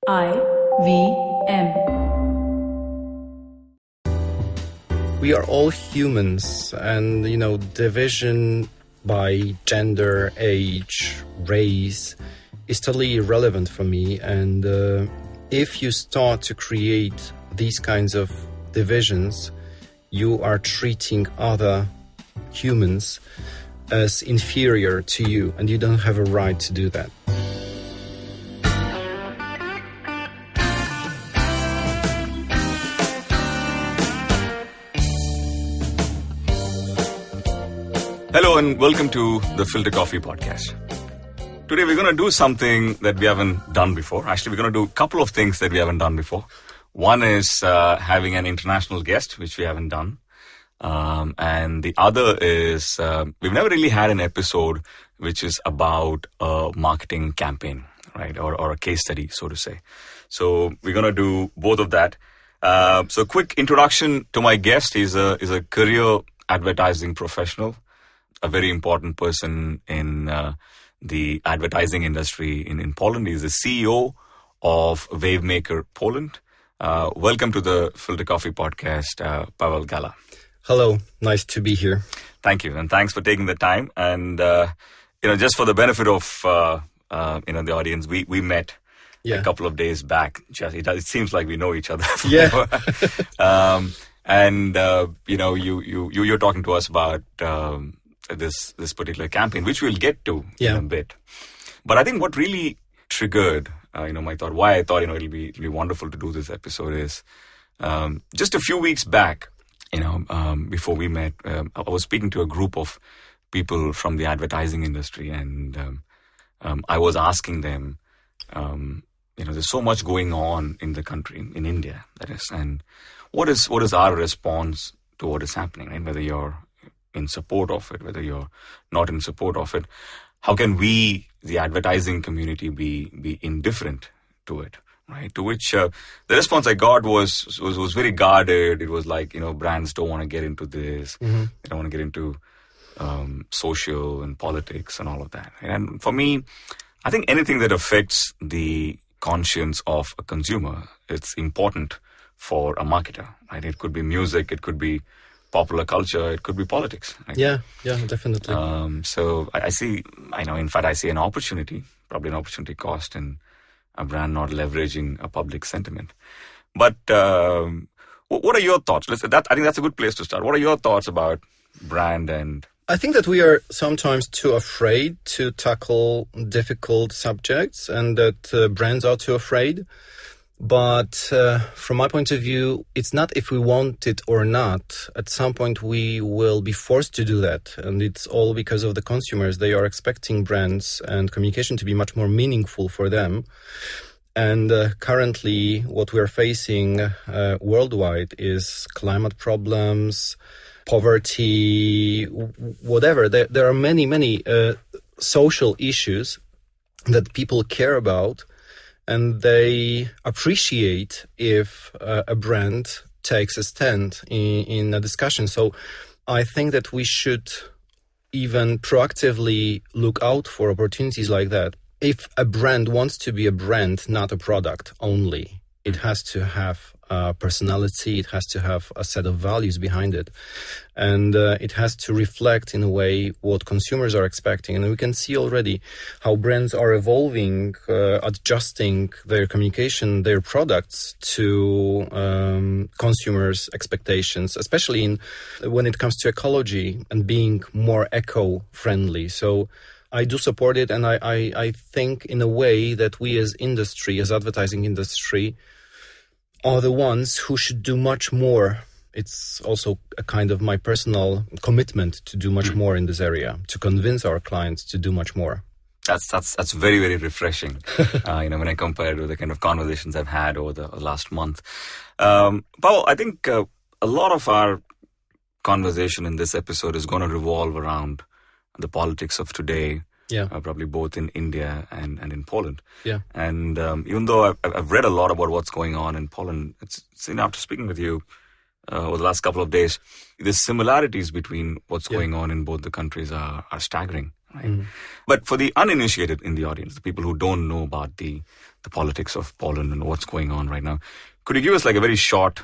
IVM. We are all humans, and division by gender, age, race is totally irrelevant for me. And if you start to create these kinds of divisions, you are treating other humans as inferior to you, and you don't have a right to do that. Hello and welcome to the Filter Coffee podcast. Today we're going to do something that we haven't done before. Actually, we're going to do a couple of things that we haven't done before. One is having an international guest, which we haven't done. And the other is we've never really had an episode which is about a marketing campaign, right? Or a case study, so to say. So we're going to do both of that. So quick introduction to my guest. He's a career advertising professional, a very important person in the advertising industry in Poland. He's the CEO of Wakemaker Poland. Welcome to the Filter Coffee podcast, Pawel Gala. Hello, nice to be here. Thank you, and thanks for taking the time. And just for the benefit of the audience, we met a couple of days back. It seems like we know each other. Yeah. You're talking to us about this particular campaign, which we'll get to in a bit. But I think what really triggered, my thought, why I thought, it'll be wonderful to do this episode is just a few weeks back, before we met, I was speaking to a group of people from the advertising industry, and I was asking them, there's so much going on in the country, in India, that is, and what is our response to what is happening, right? Whether you're in support of it, whether you're not in support of it, how can we, the advertising community, be indifferent to it, right? To which the response I got was very guarded. It was like, brands don't want to get into this. Mm-hmm. They don't want to get into social and politics and all of that. And for me, I think anything that affects the conscience of a consumer, it's important for a marketer, right? It could be music, it could be popular culture, it could be politics. Right? Yeah, definitely. So I see an opportunity, probably an opportunity cost in a brand not leveraging a public sentiment. But what are your thoughts? I think that's a good place to start. What are your thoughts about brand and... I think that we are sometimes too afraid to tackle difficult subjects, and that brands are too afraid. But from my point of view, it's not if we want it or not. At some point, we will be forced to do that. And it's all because of the consumers. They are expecting brands and communication to be much more meaningful for them. And currently, what we're facing worldwide is climate problems, poverty, whatever. There are many social issues that people care about. And they appreciate if a brand takes a stand in a discussion. So I think that we should even proactively look out for opportunities like that. If a brand wants to be a brand, not a product only, it has to have a personality, it has to have a set of values behind it. And it has to reflect in a way what consumers are expecting. And we can see already how brands are evolving, adjusting their communication, their products to consumers' expectations, especially when it comes to ecology and being more eco-friendly. So I do support it, and I think in a way that we as industry, as advertising industry, are the ones who should do much more. It's also a kind of my personal commitment to do much more in this area, to convince our clients to do much more. That's very, very refreshing. When I compare it with the kind of conversations I've had over the last month. Pawel, I think a lot of our conversation in this episode is going to revolve around the politics of today. Yeah. Probably both in India and in Poland. Yeah. And even though I've read a lot about what's going on in Poland, it's after speaking with you over the last couple of days, the similarities between what's going on in both the countries are staggering. Right? Mm. But for the uninitiated in the audience, the people who don't know about the the politics of Poland and what's going on right now. Could you give us like a very short,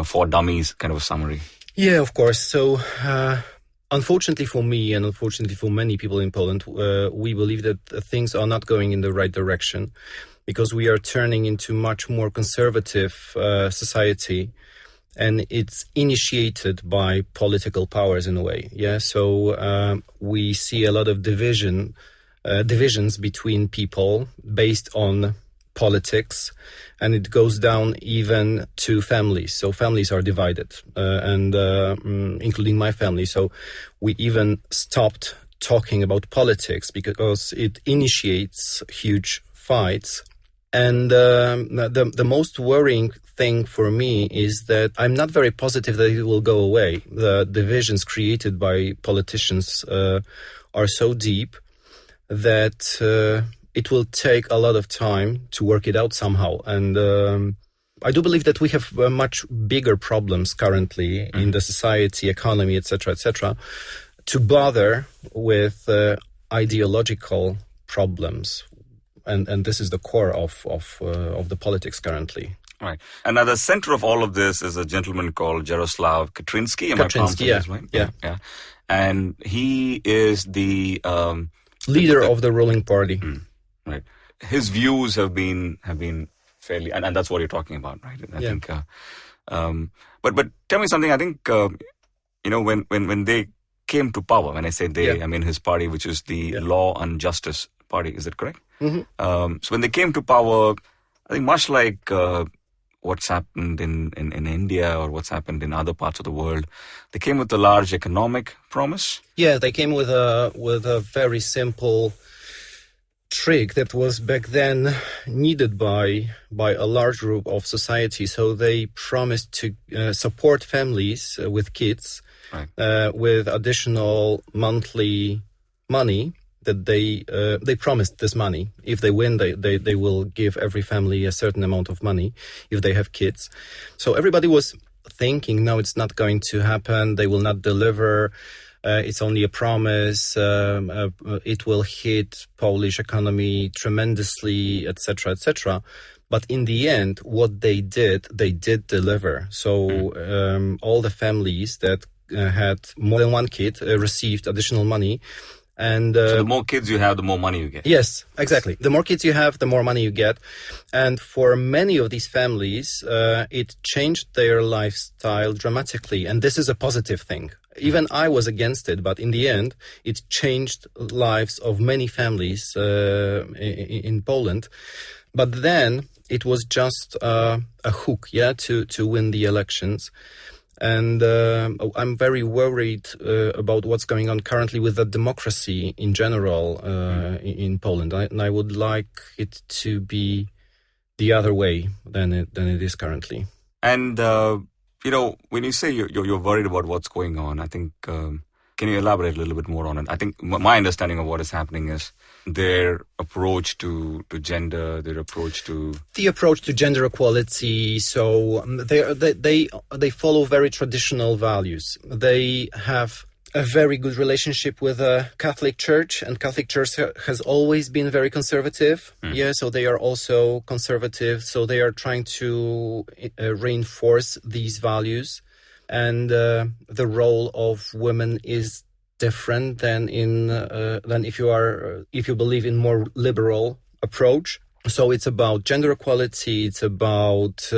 for dummies kind of a summary? Yeah, of course. So, unfortunately for me and unfortunately for many people in Poland, we believe that things are not going in the right direction because we are turning into much more conservative society, and it's initiated by political powers in a way. Yeah, so we see a lot of divisions between people based on politics, and it goes down even to families. So families are divided, and including my family. So we even stopped talking about politics because it initiates huge fights. And the most worrying thing for me is that I'm not very positive that it will go away. The divisions created by politicians are so deep that it will take a lot of time to work it out somehow. And I do believe that we have much bigger problems currently in the society, economy, etc., to bother with ideological problems. And this is the core of the politics currently. Right. And at the center of all of this is a gentleman called Jaroslaw Kaczynski. Am I pronouncing this right? Yeah. And he is the leader of the ruling party. Right. His views have been fairly, and that's what you're talking about, right? I think. But tell me something. I think when they came to power, when I say they, I mean his party, which is the Law and Justice Party. Is that correct? So when they came to power, I think much like what's happened in India or what's happened in other parts of the world, they came with a large economic promise. Yeah, they came with a very simple trick that was back then needed by a large group of society. So they promised to support families with kids, right, with additional monthly money. That they promised this money. If they win, they will give every family a certain amount of money if they have kids. So everybody was thinking, no, it's not going to happen. They will not deliver. It's only a promise. It will hit Polish economy tremendously, etc., etc. But in the end, what they did deliver. So all the families that had more than one kid received additional money. And so the more kids you have, the more money you get. Yes, exactly. The more kids you have, the more money you get. And for many of these families, it changed their lifestyle dramatically. And this is a positive thing. Even I was against it, but in the end, it changed lives of many families in Poland. But then it was just a hook, to win the elections. And I'm very worried about what's going on currently with the democracy in general in Poland. And I would like it to be the other way than it is currently. And, when you say you're worried about what's going on, I think, can you elaborate a little bit more on it? I think my understanding of what is happening is their approach to gender, their approach to... The approach to gender equality. So they follow very traditional values. They have a very good relationship with the Catholic Church, and Catholic Church has always been very conservative. Yeah, so they are also conservative. So they are trying to reinforce these values. And the role of women is different than if you believe in more liberal approach. So it's about gender equality. It's about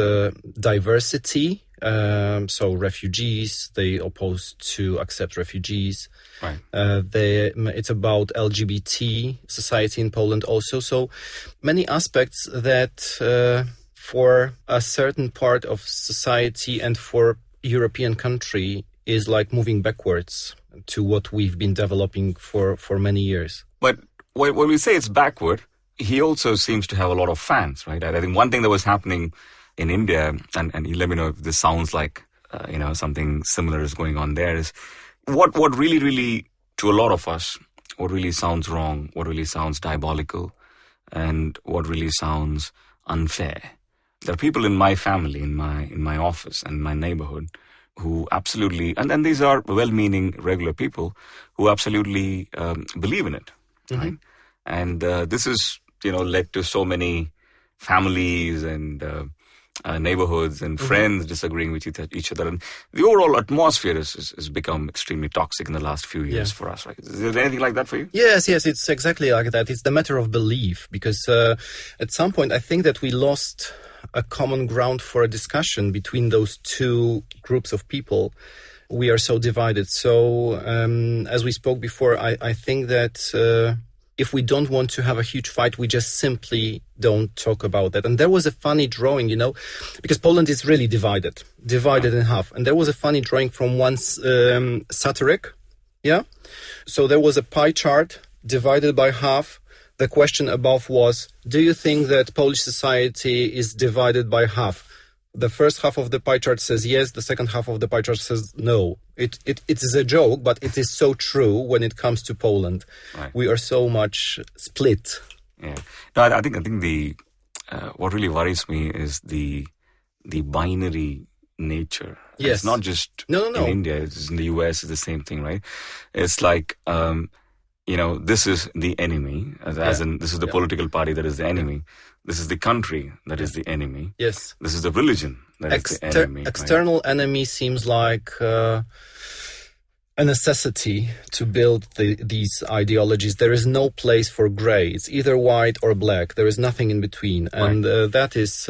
diversity. So refugees, they oppose to accept refugees. Right. It's about LGBT society in Poland also. So many aspects that for a certain part of society and for European country is like moving backwards to what we've been developing for many years. But when we say it's backward, he also seems to have a lot of fans, right? I think one thing that was happening in India, and you let me know if this sounds like something similar is going on there, is what really, really, to a lot of us, what really sounds wrong, what really sounds diabolical, and what really sounds unfair. There are people in my family, in my office and my neighborhood who absolutely, and these are well-meaning regular people who absolutely believe in it, right? And this is, led to so many families and neighborhoods and friends disagreeing with each other, and the overall atmosphere has become extremely toxic in the last few years for us, right? Is there anything like that for you? Yes, it's exactly like that. It's the matter of belief, because at some point I think that we lost a common ground for a discussion between those two groups of people. We are so divided. So as we spoke before, I think that if we don't want to have a huge fight, we just simply don't talk about that. And there was a funny drawing, because Poland is really divided in half. And there was a funny drawing from one satiric. Yeah. So there was a pie chart divided by half. The question above was, do you think that Polish society is divided by half? The first half of the pie chart says yes. The second half of the pie chart says no. It is a joke, but it is so true when it comes to Poland. Right. We are so much split. Yeah. No, I think the what really worries me is the binary nature. Yes. It's not just in India. It's in the US. It's the same thing, right? It's like this is the enemy, as in this is the political party that is the enemy. This is the country that is the enemy. Yes. This is the religion that is the enemy. External enemy seems like a necessity to build these ideologies. There is no place for gray. It's either white or black. There is nothing in between. And that is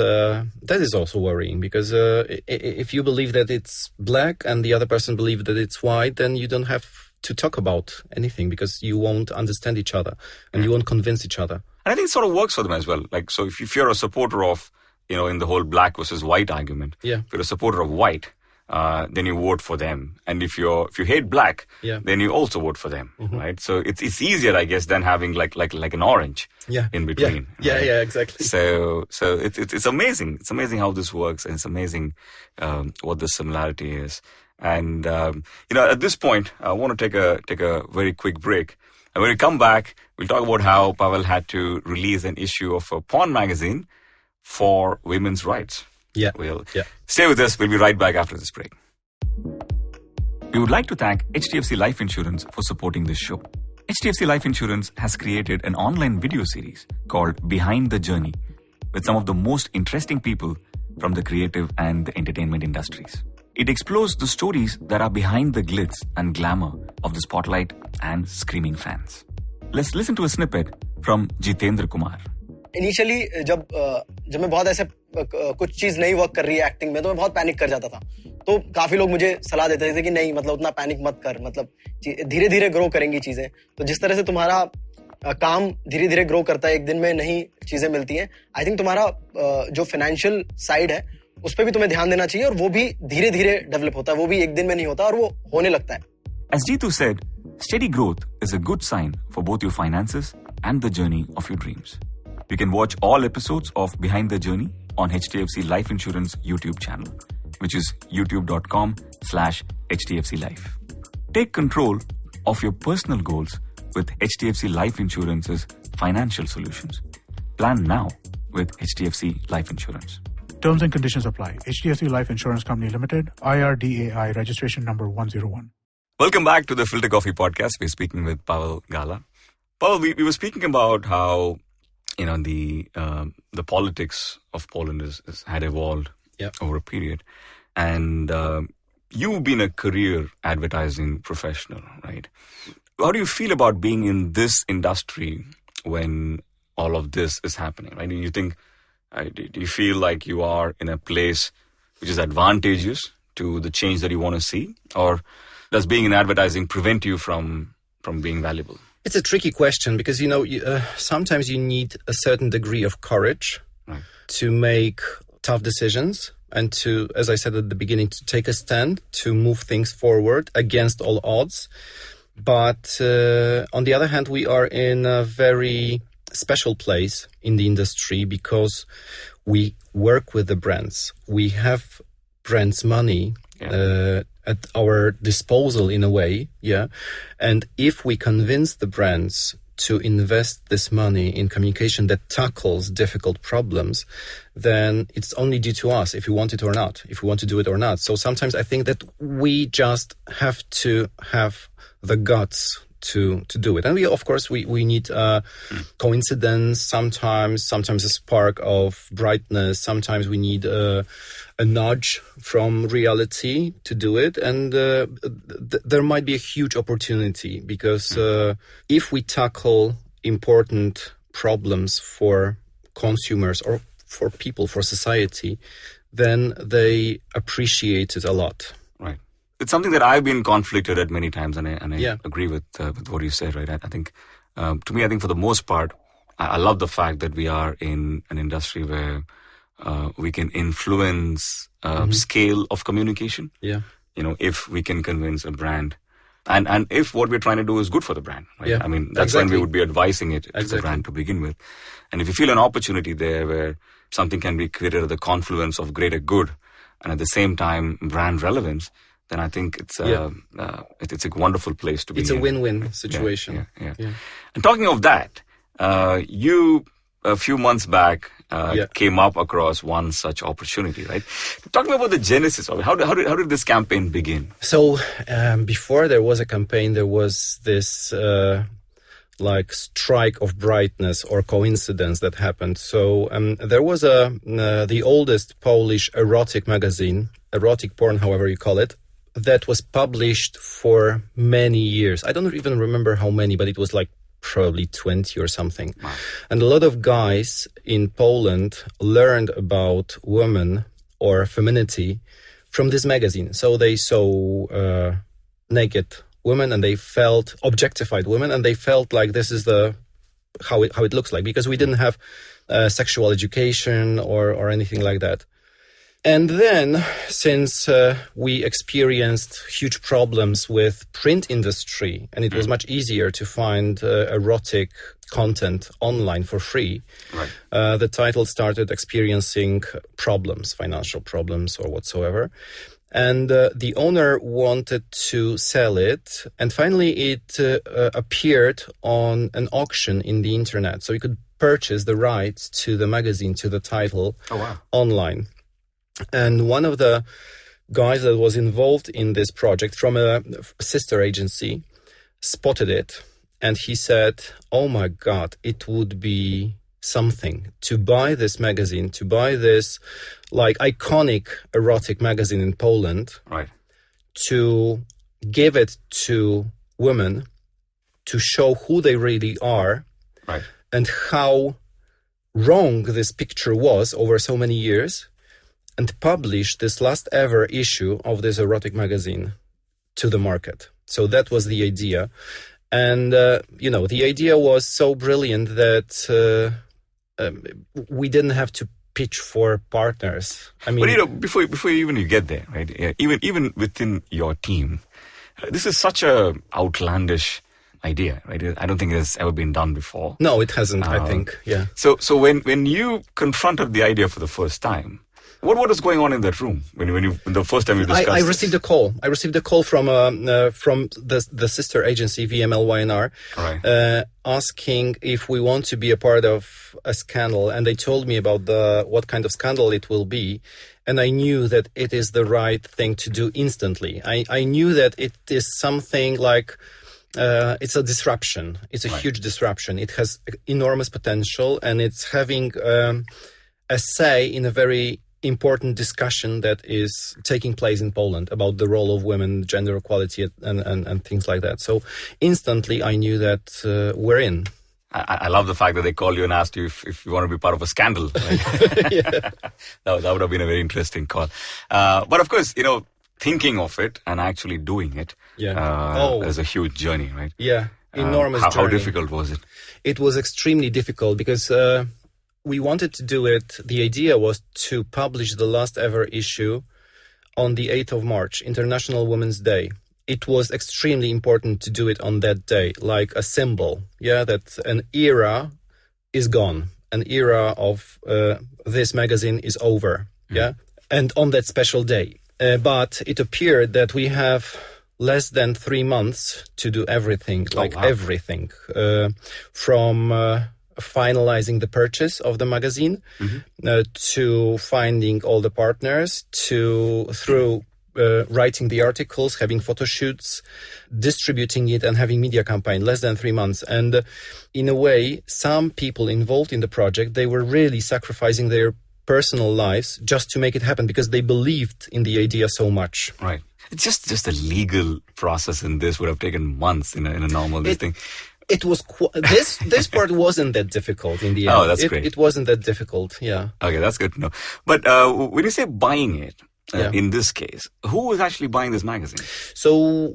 also worrying, because if you believe that it's black and the other person believes that it's white, then you don't have to talk about anything, because you won't understand each other and you won't convince each other. And I think it sort of works for them as well. Like, so if you're a supporter of, in the whole black versus white argument, if you're a supporter of white, then you vote for them. And if you hate black, then you also vote for them, right? So it's easier, I guess, than having like an orange in between. Yeah, exactly. So it's amazing. It's amazing how this works, and it's amazing what the similarity is. And at this point, I want to take a very quick break. And when we come back, we'll talk about how Pawel had to release an issue of a porn magazine for women's rights. Stay with us. We'll be right back after this break. We would like to thank HDFC Life Insurance for supporting this show. HDFC Life Insurance has created an online video series called Behind the Journey with some of the most interesting people from the creative and the entertainment industries. It explores the stories that are behind the glitz and glamour of the spotlight and screaming fans. Let's listen to a snippet from Jitendra Kumar. Initially, जब मैं बहुत ऐसे कुछ चीज नहीं work कर रही है एक्टिंग में, तो मैं बहुत पैनिक कर जाता था. तो काफी लोग मुझे सलाह देते थे कि नहीं, मतलब उतना पैनिक मत कर, मतलब धीरे धीरे ग्रो करेंगी चीजें. तो जिस तरह से तुम्हारा काम धीरे धीरे ग्रो करता है, एक दिन में नई चीजें मिलती हैं. आई थिंक तुम्हारा जो फाइनेंशियल साइड है उस पे भी तुम्हें ध्यान देना चाहिए, और वो भी धीरे धीरे डेवलप होता है. वो भी एक दिन में नहीं होता, और वो होने लगता है. As Jitu said, steady growth is a good sign for both your finances and the journey of your dreams. You can watch all episodes of Behind the Journey on HDFC Life Insurance YouTube channel, which is youtube.com/HDFC Life. Take control of your personal goals with HDFC Life Insurance's financial solutions. Plan now with HDFC Life Insurance. Terms and conditions apply. HDFC Life Insurance Company Limited, IRDAI registration number 101. Welcome back to the Filter Coffee podcast. We're speaking with Pawel Gala. Pawel, we were speaking about how the politics of Poland had evolved over a period, and you've been a career advertising professional, right? How do you feel about being in this industry when all of this is happening? Right? Do you think? Do you feel like you are in a place which is advantageous to the change that you want to see, or does being in advertising prevent you from being valuable? It's a tricky question, because sometimes you need a certain degree of courage to make tough decisions, and to, as I said at the beginning, to take a stand, to move things forward against all odds. But on the other hand, we are in a very special place in the industry, because we work with the brands. We have brands' money at our disposal in a way, and if we convince the brands to invest this money in communication that tackles difficult problems, then it's only due to us if we want it or not, if we want to do it or not. So sometimes I think that we just have to have the guts to do it. And we, of course, we need coincidence, sometimes a spark of brightness, sometimes we need a nudge from reality to do it. And there might be a huge opportunity because if we tackle important problems for consumers or for people, for society, then they appreciate it a lot. Right. It's something that I've been conflicted at many times, and I agree with what you said, right? I think, to me, I think for the most part, I love the fact that we are in an industry where we can influence scale of communication. Yeah. You know, if we can convince a brand, and if what we're trying to do is good for the brand, right? Yeah, I mean, that's when we would be advising it to the brand to begin with. And if you feel an opportunity there where something can be created at the confluence of greater good and at the same time brand relevance, then I think it's a wonderful place to be. It's a win-win situation. Yeah. And talking of that, you a few months back came up across one such opportunity, right? Talk to me about the genesis of it. How did this campaign begin? So before there was a campaign, there was this like strike of brightness or coincidence that happened. So there was the oldest Polish erotic magazine, erotic porn, however you call it, that was published for many years. I don't even remember how many, but it was like probably 20 or something. Wow. And a lot of guys in Poland learned about women or femininity from this magazine. So they saw naked women and they felt objectified women, and they felt like this is how it looks like, because we didn't have sexual education or anything like that. And then, since we experienced huge problems with print industry, and it was much easier to find erotic content online for free, right. The title started experiencing problems, financial problems or whatsoever. And the owner wanted to sell it. And finally, it appeared on an auction in the internet. So you could purchase the rights to the magazine, to the title online. And one of the guys that was involved in this project from a sister agency spotted it. And he said, oh my God, it would be something to buy this magazine, to buy this like iconic erotic magazine in Poland, right, to give it to women to show who they really are, right, and how wrong this picture was over so many years, and publish this last ever issue of this erotic magazine to the market. So that was the idea. And, the idea was so brilliant that we didn't have to pitch for partners. I mean, but before you get there, right? Even within your team, this is such a outlandish idea, right? I don't think it's ever been done before. No, it hasn't. I think, yeah. So when you confronted the idea for the first time, what was going on in that room when the first time you discussed? I received a call. I received a call from the sister agency VMLY&R, right, asking if we want to be a part of a scandal, and they told me about what kind of scandal it will be, and I knew that it is the right thing to do instantly. I knew that it is something like it's a disruption. It's a huge disruption. It has enormous potential, and it's having a say in a very important discussion that is taking place in Poland about the role of women, gender equality, and things like that. So instantly I knew that we're in. I love the fact that they called you and asked you if you want to be part of a scandal. Right? Yeah. that would have been a very interesting call. But of course, thinking of it and actually doing it is a huge journey, right? Yeah, enormous journey. How difficult was it? It was extremely difficult because we wanted to do it. The idea was to publish the last ever issue on the 8th of March, International Women's Day. It was extremely important to do it on that day, like a symbol, that an era is gone. An era of this magazine is over, and on that special day. But it appeared that we have less than 3 months to do everything, everything, from finalizing the purchase of the magazine, to finding all the partners, through writing the articles, having photo shoots, distributing it, and having media campaign, less than 3 months. And in a way, some people involved in the project, they were really sacrificing their personal lives just to make it happen because they believed in the idea so much. Right. It's just the legal process in this would have taken months in a normal thing. It was this part wasn't that difficult in the end. Oh, that's great. It wasn't that difficult. Yeah. Okay, that's good to know. But when you say buying it, in this case, who was actually buying this magazine? So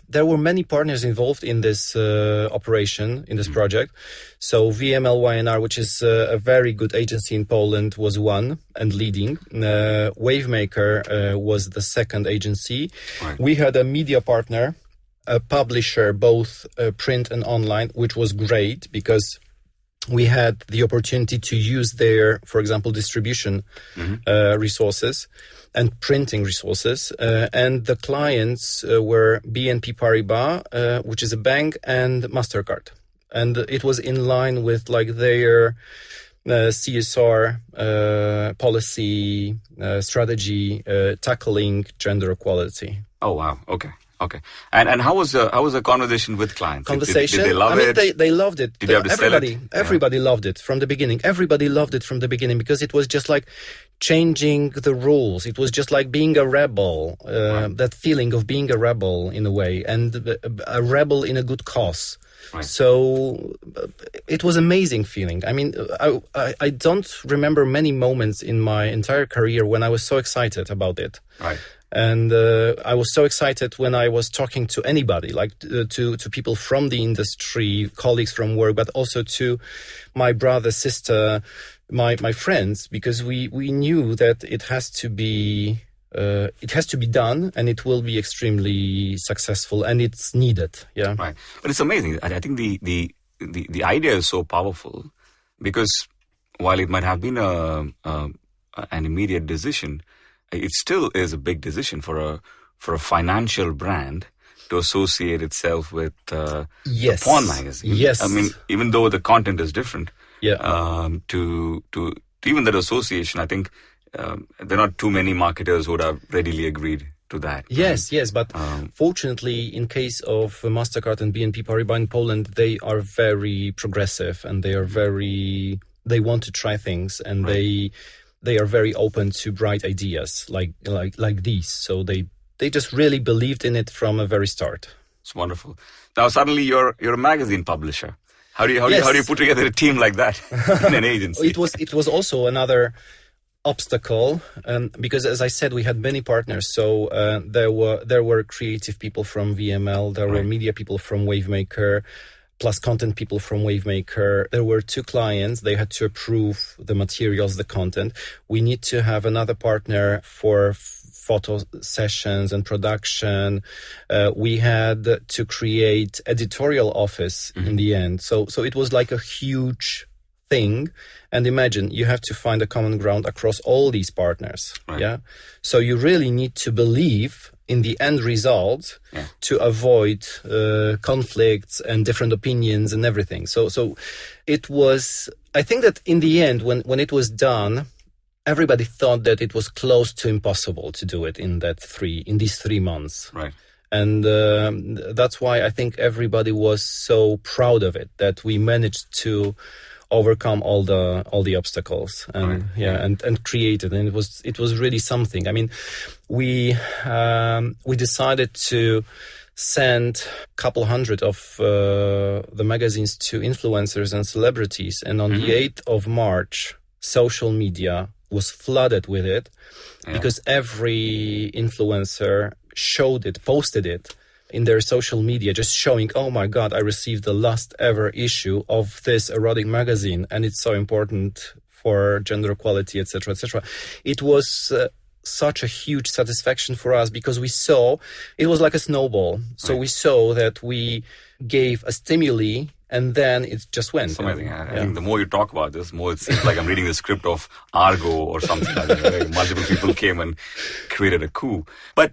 there were many partners involved in this operation, in this project. So VML YNR, which is a very good agency in Poland, was one and leading. Wavemaker was the second agency. Right. We had a media partner, a publisher, both print and online, which was great because we had the opportunity to use their, for example, distribution resources and printing resources. And the clients were BNP Paribas, which is a bank, and MasterCard. And it was in line with like their CSR policy strategy tackling gender equality. Oh, wow. Okay. And how was the conversation with clients? Conversation. Did they love it? They loved it. Did you have to sell it? Everybody loved it from the beginning. Everybody loved it from the beginning because it was just like changing the rules. It was just like being a rebel. That feeling of being a rebel in a way, and a rebel in a good cause. Right. So it was amazing feeling. I mean, I don't remember many moments in my entire career when I was so excited about it. Right. And I was so excited when I was talking to anybody, like to people from the industry, colleagues from work, but also to my brother, sister, my friends, because we knew that it has to be done, and it will be extremely successful, and it's needed. Yeah, right. But it's amazing. I think the idea is so powerful because while it might have been an immediate decision, it still is a big decision for a financial brand to associate itself with the porn magazine. Yes. I mean, even though the content is different, to even that association, I think there are not too many marketers who would have readily agreed to that. Yes, but fortunately, in case of MasterCard and BNP Paribas in Poland, they are very progressive and they want to try things, and they are very open to bright ideas like these. So they just really believed in it from a very start. It's wonderful. Now suddenly you're a magazine publisher. How do you put together a team like that in an agency? It was also another obstacle, because as I said, we had many partners. So there were creative people from VML, there were media people from Wavemaker, plus content people from Wavemaker. There were 2 clients. They had to approve the materials, the content. We need to have another partner for photo sessions and production. We had to create editorial office in the end. So it was like a huge thing. And imagine you have to find a common ground across all these partners. Right. Yeah. So you really need to believe in the end result to avoid conflicts and different opinions and everything. So it was, I think that in the end, when it was done, everybody thought that it was close to impossible to do it in these 3 months. Right. And that's why I think everybody was so proud of it, that we managed to overcome all the obstacles and and create it. And it was really something. I mean, we decided to send a couple hundred of the magazines to influencers and celebrities, and on the 8th of March, social media was flooded with it because every influencer posted it in their social media, just showing, oh my God, I received the last ever issue of this erotic magazine, and it's so important for gender equality, etc., etc. It was such a huge satisfaction for us because we saw it was like a snowball. So we saw that we gave a stimuli, and then it just went. It's amazing. I think the more you talk about this, more it seems like I'm reading the script of Argo or something like that, where multiple people came and created a coup. But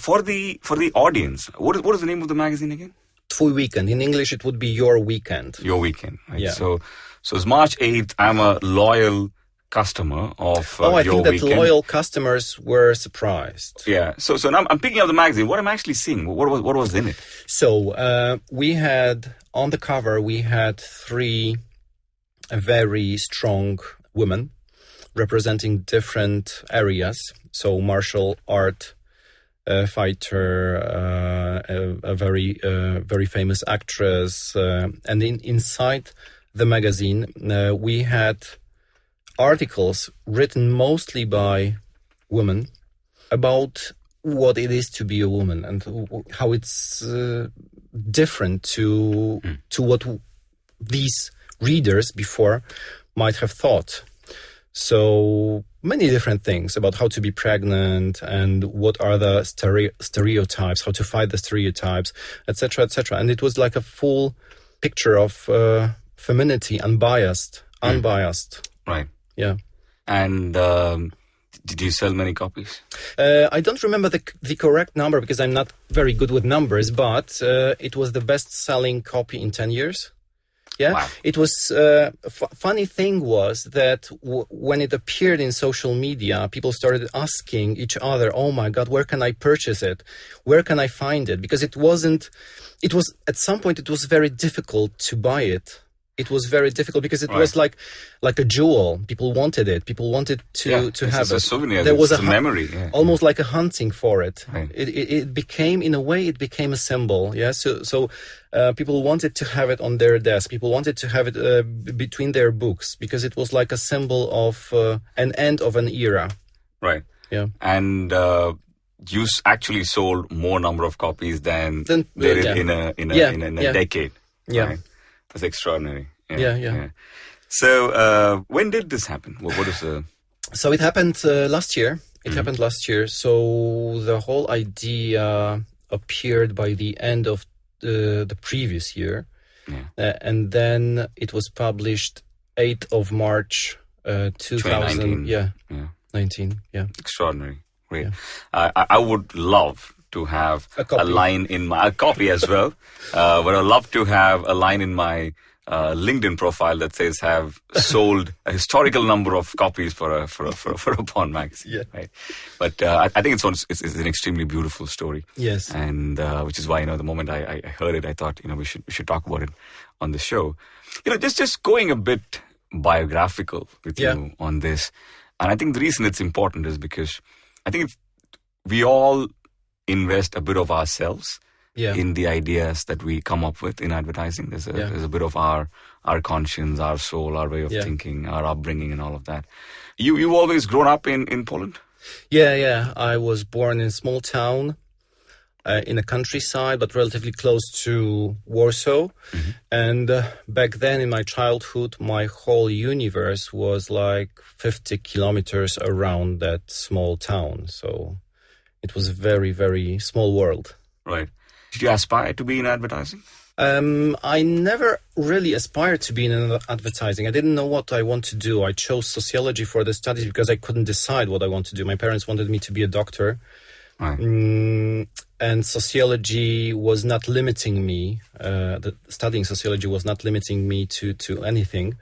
for the audience, what is the name of the magazine again? Twój Weekend. In English, it would be Your Weekend. Your Weekend. Right? Yeah. So it's March 8th. I'm a loyal customer of I your think that weekend. loyal customers were surprised. Yeah. So now I'm picking up the magazine. What I'm actually seeing, what was in it? So we had, on the cover, we had 3 very strong women representing different areas. So martial art fighter, a very famous actress, and inside the magazine we had articles written mostly by women about what it is to be a woman and how it's different to what these readers before might have thought. So many different things about how to be pregnant and what are the stereotypes, how to fight the stereotypes, etc., etc. And it was like a full picture of femininity, unbiased. Right. Yeah. And did you sell many copies? I don't remember the correct number because I'm not very good with numbers, but it was the best-selling copy in 10 years. Yeah, wow. It was funny thing was that when it appeared in social media, people started asking each other, "Oh my God, where can I purchase it? Where can I find it?" Because it was at some point it was very difficult to buy it. It was very difficult because it was like a jewel. People wanted it. People wanted to have it. A souvenir. There was a memory, almost like a hunting for it. Right. It became, in a way, it became a symbol. Yeah. So people wanted to have it on their desk. People wanted to have it between their books because it was like a symbol of an end of an era. Right. Yeah. And you actually sold more number of copies than they did in a decade. Yeah. Right? That's extraordinary. Yeah. So when did this happen? What is the... So it happened last year. It happened last year. So the whole idea appeared by the end of the previous year. Yeah. And then it was published 8th of March 2019. 19. Yeah. Extraordinary. Great. Yeah. I would love to have a line in my copy as well, but I'd love to have a line in my LinkedIn profile that says have sold a historical number of copies for a Pond magazine. Yeah. Right. But I think it's an extremely beautiful story. Yes. And which is why the moment I heard it, I thought we should talk about it on the show. Just going a bit biographical with you on this, and I think the reason it's important is because I think we all invest a bit of ourselves in the ideas that we come up with in advertising. There's a bit of our conscience, our soul, our way of thinking, our upbringing and all of that. You always grown up in Poland? Yeah. I was born in a small town in the countryside, but relatively close to Warsaw. Mm-hmm. And back then in my childhood, my whole universe was like 50 kilometers around that small town. So it was a very, very small world. Right. Did you aspire to be in advertising? I never really aspired to be in advertising. I didn't know what I want to do. I chose sociology for the studies because I couldn't decide what I want to do. My parents wanted me to be a doctor. Right. And sociology was not limiting me. Studying sociology was not limiting me to anything.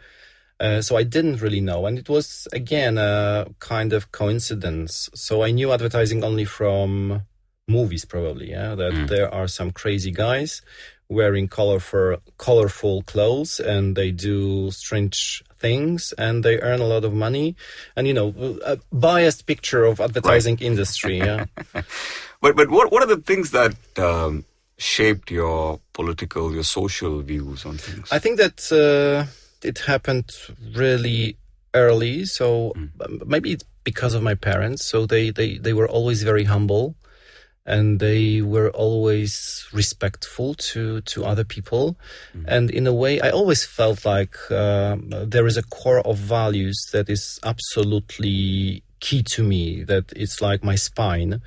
So I didn't really know. And it was, again, a kind of coincidence. So I knew advertising only from movies, probably, that there are some crazy guys wearing colorful clothes and they do strange things and they earn a lot of money. And, a biased picture of advertising industry, But what are the things that shaped your political, your social views on things? I think that it happened really early. So maybe it's because of my parents. So they were always very humble. And they were always respectful to other people. And in a way, I always felt like there is a core of values that is absolutely key to me, that it's like my spine,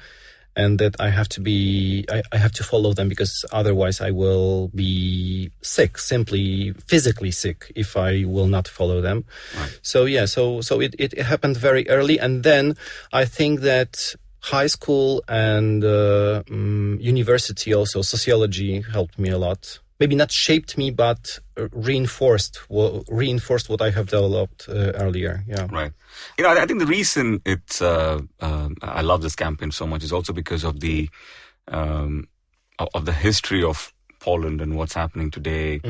and that I have to follow them because otherwise I will be sick, simply physically sick, if I will not follow them. Right. So it happened very early. And then I think that high school and university also, sociology helped me a lot maybe not shaped me, but reinforced what I have developed earlier. Yeah. Right. I think the reason it's I love this campaign so much is also because of the history of Poland and what's happening today,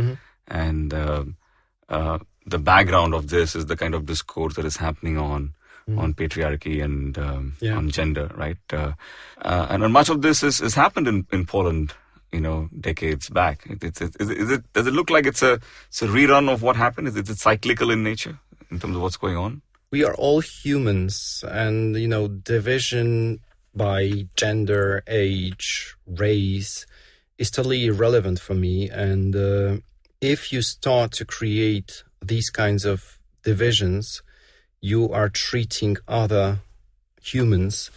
and the background of this is the kind of discourse that is happening on patriarchy and on gender, right? And much of this has happened in Poland, decades back. Does it look like it's a rerun of what happened? Is it cyclical in nature in terms of what's going on? We are all humans, and division by gender, age, race is totally irrelevant for me. And if you start to create these kinds of divisions, you are treating other humans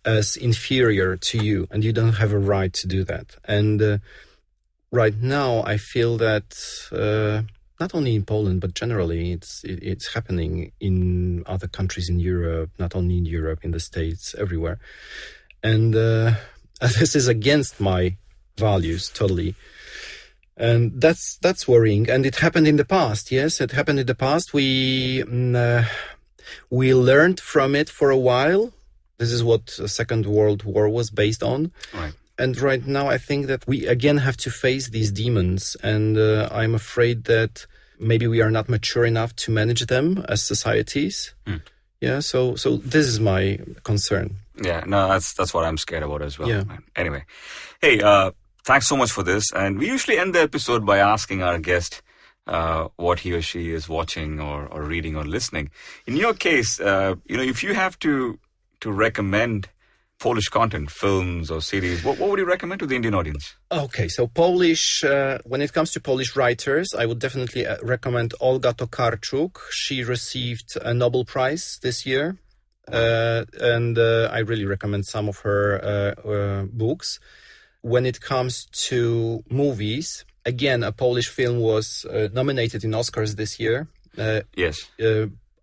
as inferior to you, and you don't have a right to do that. And right now, I feel that not only in Poland, but generally, it's happening in other countries in Europe, not only in Europe, in the States, everywhere. And this is against my values totally. And that's worrying. And it happened in the past. Yes, it happened in the past. We learned from it for a while. This is what the Second World War was based on. Right. And right now, I think that we again have to face these demons. And I'm afraid that maybe we are not mature enough to manage them as societies. Yeah. So this is my concern. Yeah. No, that's what I'm scared about as well. Yeah. Anyway, hey, thanks so much for this. And we usually end the episode by asking our guest what he or she is watching or reading or listening. In your case, if you have to recommend Polish content, films or series, what would you recommend to the Indian audience? Okay, so Polish, when it comes to Polish writers, I would definitely recommend Olga Tokarczuk. She received a Nobel Prize this year. And I really recommend some of her books. When it comes to movies, again, a Polish film was nominated in Oscars this year. Yes.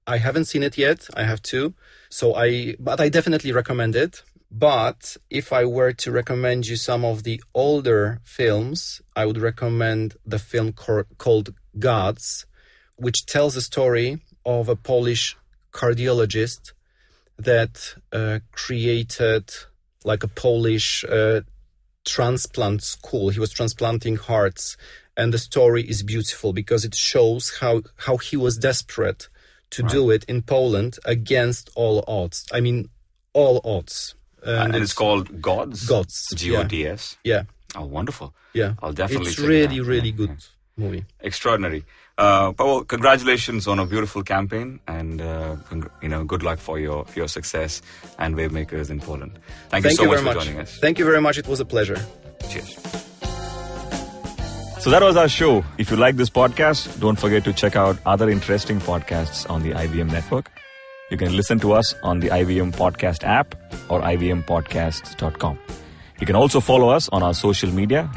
I haven't seen it yet. I have to. But I definitely recommend it. But if I were to recommend you some of the older films, I would recommend the film called Gods, which tells a story of a Polish cardiologist that created like a Polish transplant school. He was transplanting hearts, and the story is beautiful because it shows how he was desperate to do it in Poland against all odds. I mean, all odds. And it's called Gods? Gods. Gods? Yeah. Oh, wonderful. Yeah. I'll definitely it's check really, it out. really good movie. Extraordinary. Pawel, congratulations on a beautiful campaign, and good luck for your success and Wavemakers in Poland. Thank you so much for joining us. Thank you very much. It was a pleasure. Cheers. So that was our show. If you like this podcast, don't forget to check out other interesting podcasts on the IVM network. You can listen to us on the IVM Podcast app or ivmpodcasts.com. You can also follow us on our social media.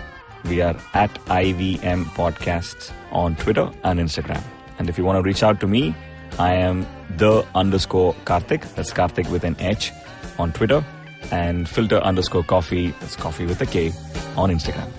We are at IVM Podcasts on Twitter and Instagram. And if you want to reach out to me, I am _Karthik. That's Karthik with an H on Twitter. And filter_coffee. That's coffee with a K on Instagram.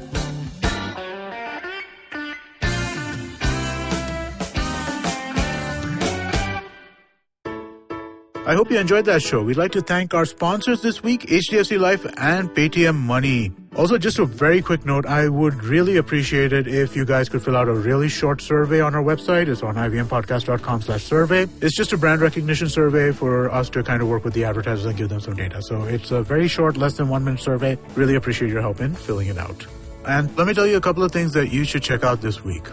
I hope you enjoyed that show. We'd like to thank our sponsors this week, HDFC Life and Paytm Money. Also, just a very quick note, I would really appreciate it if you guys could fill out a really short survey on our website. It's on ivmpodcast.com/survey. It's just a brand recognition survey for us to kind of work with the advertisers and give them some data. So it's a very short, less than 1 minute survey. Really appreciate your help in filling it out. And let me tell you a couple of things that you should check out this week.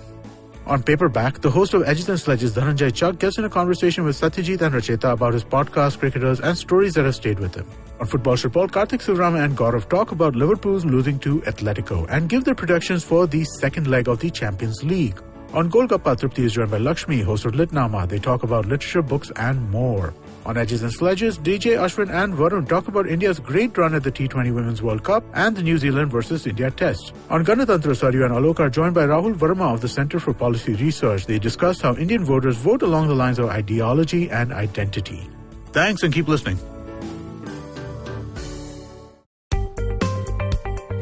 On Paperback, the host of Edges and Sledges, Dhananjay Chuck, gets in a conversation with Satyajit and Racheta about his podcast, cricketers, and stories that have stayed with him. On Football Report, Karthik Nagarajan and Gaurav talk about Liverpool's losing to Atletico and give their predictions for the second leg of the Champions League. On Golgappa, Tripti is joined by Lakshmi, host of Litnama. They talk about literature, books, and more. On Edges and Sledges, DJ, Ashwin, and Varun talk about India's great run at the T20 Women's World Cup and the New Zealand versus India Test. On Ganatantra, Saryu and Alok are joined by Rahul Verma of the Center for Policy Research. They discuss how Indian voters vote along the lines of ideology and identity. Thanks and keep listening.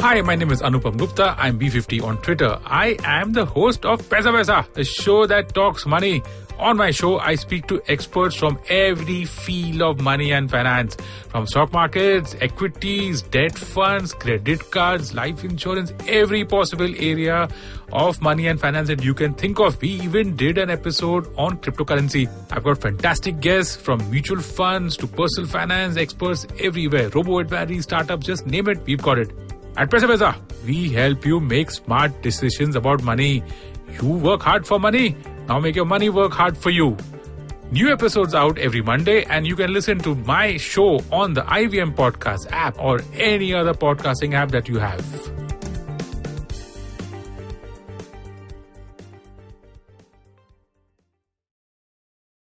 Hi, my name is Anupam Gupta. I'm B50 on Twitter. I am the host of Paisa Vaisa, a show that talks money. On my show, I speak to experts from every field of money and finance, from stock markets, equities, debt funds, credit cards, life insurance, every possible area of money and finance that you can think of. We even did an episode on cryptocurrency. I've got fantastic guests from mutual funds to personal finance experts everywhere. Robo-advisory, startups, just name it, we've got it. At Paisa Vaisa, we help you make smart decisions about money. You work hard for money. Now make your money work hard for you. New episodes out every Monday, and you can listen to my show on the IVM Podcast app or any other podcasting app that you have.